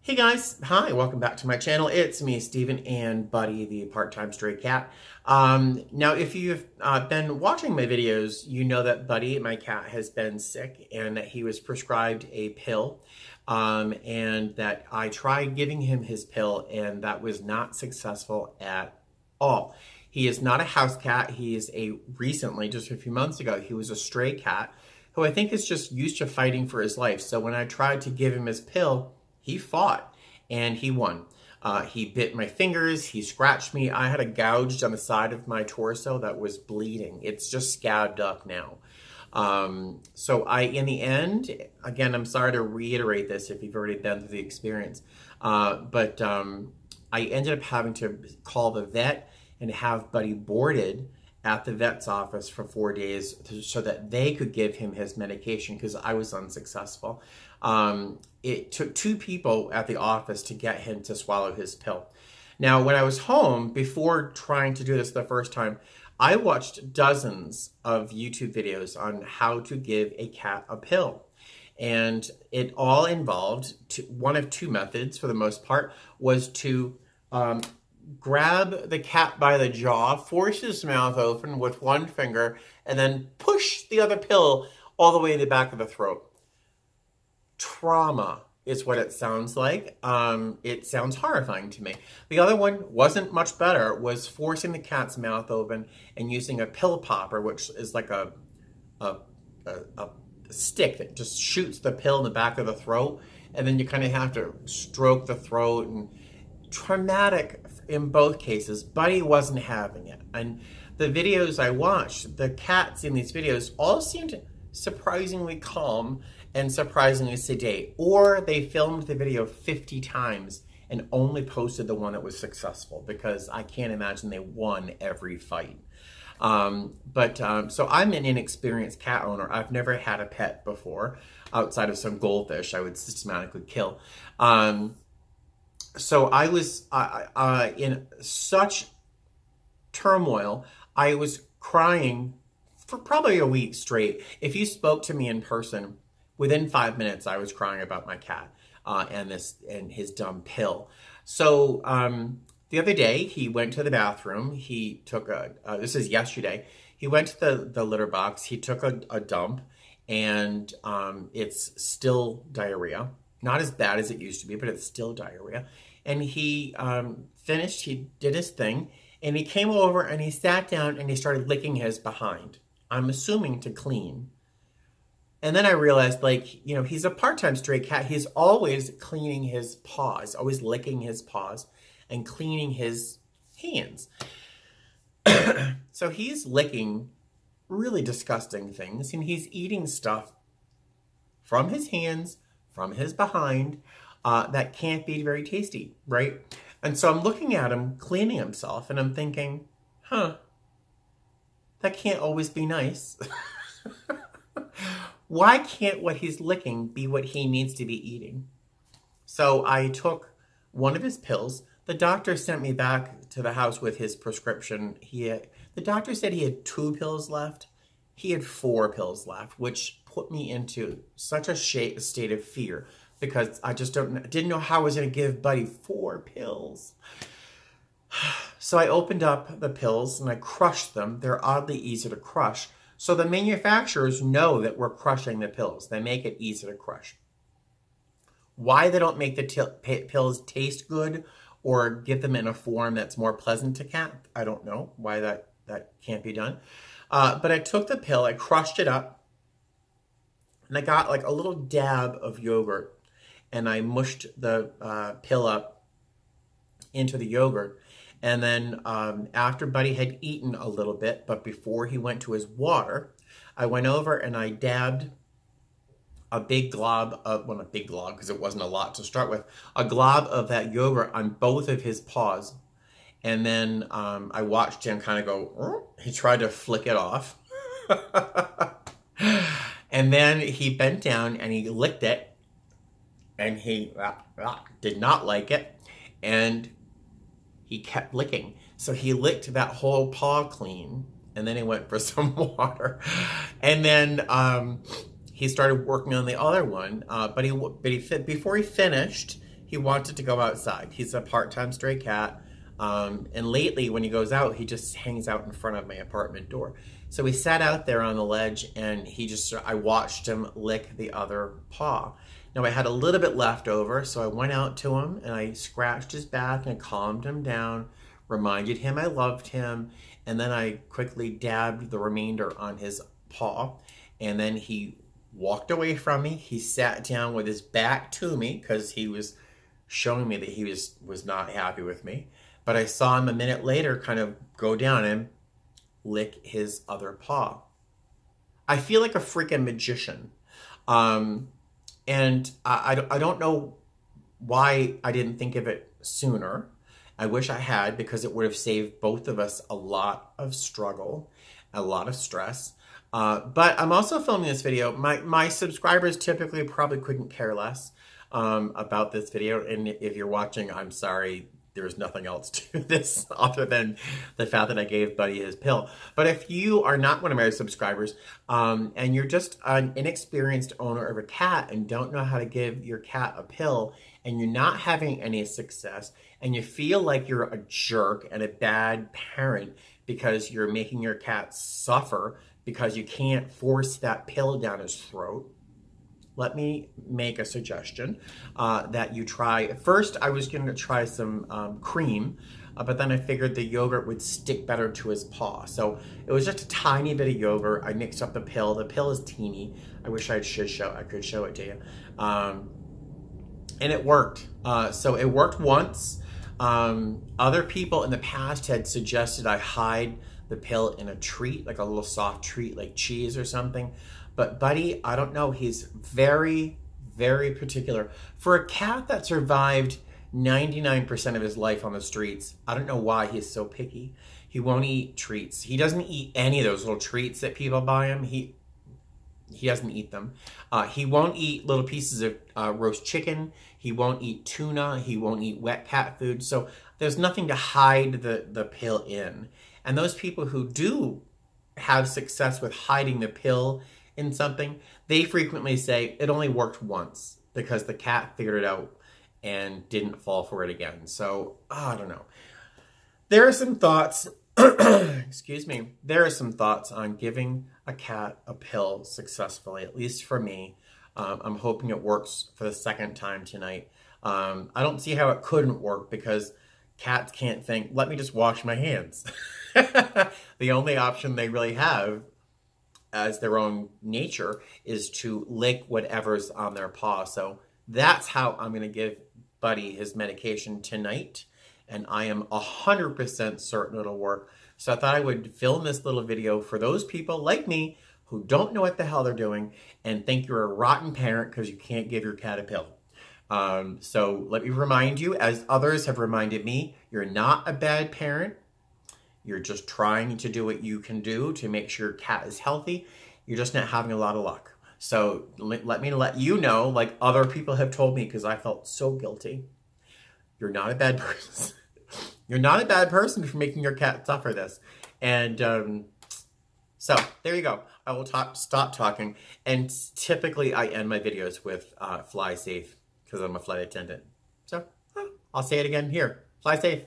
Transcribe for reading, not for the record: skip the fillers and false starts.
Hey guys, hi, welcome back to my channel. It's me, Steven, and Buddy, the part-time stray cat. Now, if you've been watching my videos, you know that Buddy, my cat, has been sick and that he was prescribed a pill, and that I tried giving him his pill and that was not successful at all. He is not a house cat. He is recently, just a few months ago, he was a stray cat who I think is just used to fighting for his life. So when I tried to give him his pill, he fought and he won. He bit my fingers, he scratched me. I had a gouge on the side of my torso that was bleeding. It's just scabbed up now. So in the end, again, I'm sorry to reiterate this if you've already been through the experience, but I ended up having to call the vet and have Buddy boarded at the vet's office for 4 days so that they could give him his medication because I was unsuccessful. It took 2 people at the office to get him to swallow his pill. Now, when I was home, before trying to do this the first time, I watched dozens of YouTube videos on how to give a cat a pill. And it all involved, one of 2 methods for the most part, was to grab the cat by the jaw, force his mouth open with one finger, and then push the other pill all the way in the back of the throat. Trauma is what it sounds like. It sounds horrifying to me. The other one wasn't much better, was forcing the cat's mouth open and using a pill popper, which is like a stick that just shoots the pill in the back of the throat, and then you kind of have to stroke the throat. And traumatic in both cases. Buddy wasn't having it. And the videos I watched, the cats in these videos all seemed surprisingly calm and surprisingly sedate. Or they filmed the video 50 times and only posted the one that was successful because I can't imagine they won every fight. So I'm an inexperienced cat owner. I've never had a pet before outside of some goldfish I would systematically kill. So I was in such turmoil. I was crying for probably a week straight. If you spoke to me in person, within 5 minutes, I was crying about my cat and his dumb pill. So the other day, he went to the bathroom. He took this is yesterday. He went to the litter box. He took a dump, and it's still diarrhea. Not as bad as it used to be, but it's still diarrhea. And he finished, he did his thing, and he came over and he sat down and he started licking his behind. I'm assuming to clean. And then I realized, like, you know, he's a part-time stray cat. He's always cleaning his paws, always licking his paws and cleaning his hands. So he's licking really disgusting things, and he's eating stuff from his hands, from his behind, that can't be very tasty, right? And so I'm looking at him cleaning himself, and I'm thinking, huh, that can't always be nice. Why can't what he's licking be what he needs to be eating? So I took one of his pills. The doctor sent me back to the house with his prescription. The doctor said he had 2 pills left. He had 4 pills left, which put me into such a state of fear because I just didn't know how I was going to give Buddy 4 pills. So I opened up the pills and I crushed them. They're oddly easy to crush. So the manufacturers know that we're crushing the pills. They make it easy to crush. Why they don't make the pills taste good or give them in a form that's more pleasant to cat, I don't know why that can't be done. But I took the pill, I crushed it up, and I got like a little dab of yogurt, and I mushed the pill up into the yogurt. And then after Buddy had eaten a little bit, but before he went to his water, I went over and I dabbed a big glob of, well, not a big glob because it wasn't a lot to start with, a glob of that yogurt on both of his paws. And then I watched him kind of go, he tried to flick it off. And then he bent down and he licked it. And he did not like it. And he kept licking. So he licked that whole paw clean. And then he went for some water. And then he started working on the other one. But before he finished, he wanted to go outside. He's a part-time stray cat. And lately when he goes out, he just hangs out in front of my apartment door. So he sat out there on the ledge and I watched him lick the other paw. Now I had a little bit left over, so I went out to him and I scratched his back and calmed him down, reminded him I loved him, and then I quickly dabbed the remainder on his paw. And then he walked away from me. He sat down with his back to me because he was showing me that he was not happy with me. But I saw him a minute later kind of go down and lick his other paw. I feel like a freaking magician. And I don't know why I didn't think of it sooner. I wish I had, because it would have saved both of us a lot of struggle, a lot of stress. But I'm also filming this video. My subscribers typically probably couldn't care less about this video. And if you're watching, I'm sorry. There's nothing else to this other than the fact that I gave Buddy his pill. But if you are not one of my subscribers and you're just an inexperienced owner of a cat and don't know how to give your cat a pill and you're not having any success and you feel like you're a jerk and a bad parent because you're making your cat suffer because you can't force that pill down his throat, let me make a suggestion that you try. First, I was going to try some cream, but then I figured the yogurt would stick better to his paw. So it was just a tiny bit of yogurt. I mixed up the pill. The pill is teeny. I wish I could show it to you. And it worked. So it worked once. Other people in the past had suggested I hide the pill in a treat, like a little soft treat like cheese or something. But Buddy, I don't know, he's very, very particular. For a cat that survived 99% of his life on the streets, I don't know why he's so picky. He won't eat treats. He doesn't eat any of those little treats that people buy him. He doesn't eat them. He won't eat little pieces of roast chicken. He won't eat tuna. He won't eat wet cat food. So there's nothing to hide the pill in. And those people who do have success with hiding the pill in something, they frequently say it only worked once because the cat figured it out and didn't fall for it again. So, I don't know. There are some thoughts, excuse me, there are some thoughts on giving a cat a pill successfully, at least for me. I'm hoping it works for the second time tonight. I don't see how it couldn't work because cats can't think, let me just wash my hands. The only option they really have as their own nature is to lick whatever's on their paw. So that's how I'm going to give Buddy his medication tonight. And I am 100% certain it'll work. So I thought I would film this little video for those people like me who don't know what the hell they're doing and think you're a rotten parent because you can't give your cat a pill. So let me remind you, as others have reminded me, you're not a bad parent. You're just trying to do what you can do to make sure your cat is healthy. You're just not having a lot of luck. So let me let you know, like other people have told me, because I felt so guilty. You're not a bad person. You're not a bad person for making your cat suffer this. And so there you go. I will stop talking. And typically I end my videos with fly safe because I'm a flight attendant. So I'll say it again here. Fly safe.